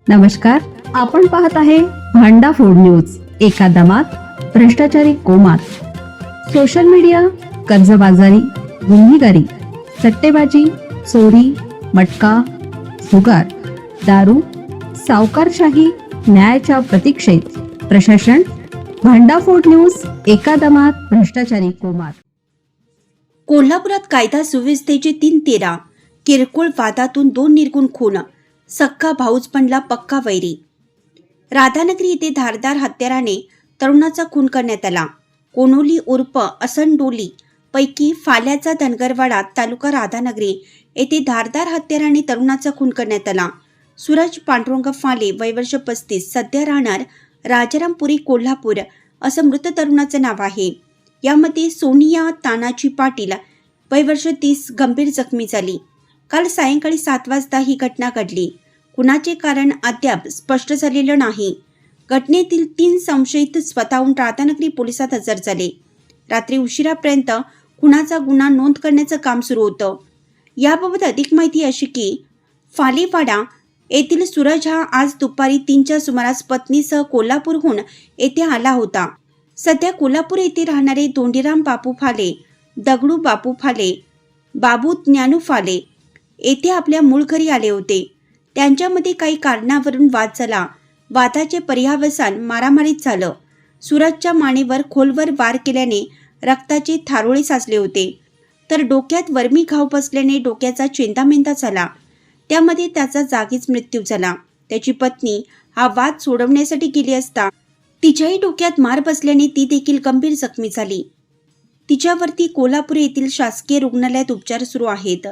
नमस्कार, आपण पाहत आहे भांडा फोड न्यूज. एका दमात भ्रष्टाचारी कोमात. सोशल मीडिया, कर्जबाजारी, गुन्हेगारी, सट्टेबाजी, चोरी, मटका, जुगार, दारू, सावकारशाही, न्यायाच्या प्रतीक्षेत प्रशासन. भांडाफोड न्यूज. एका दमात भ्रष्टाचारी कोमात. कोल्हापुरात कायदा सुव्यवस्थेचे 3 तेरा. किरकोळ वादातून 2 निर्गुण खून. सक्का भाऊच बनला पक्का वैरी. राधानगरी येथे धारदार हत्याराने तरुणाचा खून करण्यात आला. कोनोली उर्फ असनडोली पैकी फाल्याचा धनगरवाडा तालुका राधानगरी येथे धारदार हत्याराने तरुणाचा खून करण्यात आला. सूरज पांडुरंग फाले, वय वर्ष 35, सध्या राहणार राजारामपुरी, कोल्हापूर असं मृत तरुणाचं नाव आहे. यामध्ये सोनिया तानाजी पाटील, वय वर्ष 30, गंभीर जखमी झाली. काल सायंकाळी 7 वाजता ही घटना घडली. खुनाचे कारण अद्याप स्पष्ट झालेलं नाही. घटनेतील 3 संशयित स्वतःहून राधानगरी पोलिसात हजर झाले. रात्री उशिरापर्यंत खुनाचा गुन्हा नोंद करण्याचं काम सुरू होतं. याबाबत अधिक माहिती अशी की फालेवाडा येथील सूरज हा आज दुपारी 3च्या सुमारास पत्नीसह कोल्हापूरहून येथे आला होता. सध्या कोल्हापूर येथे राहणारे धोंडीराम बापू फाले, दगडू बापू फाले, बाबू ज्ञानू फाले येथे आपल्या मूळ घरी आले होते. त्यांच्यामध्ये काही कारणावरून वाद झाला. वादाचे पर्यावसान मारामारीत झालं. सूरजच्या मानेवर खोलवर वार केल्याने रक्ताचे थारोळे साचले होते, तर डोक्यात वर्मी घाव बसल्याने डोक्याचा चेंदामेंदा झाला. त्यामध्ये त्याचा जागीच मृत्यू झाला. त्याची पत्नी हा वाद सोडवण्यासाठी गेली असता तिच्याही डोक्यात मार बसल्याने ती देखील गंभीर जखमी झाली. तिच्यावरती कोल्हापूर येथील शासकीय रुग्णालयात उपचार सुरू आहेत.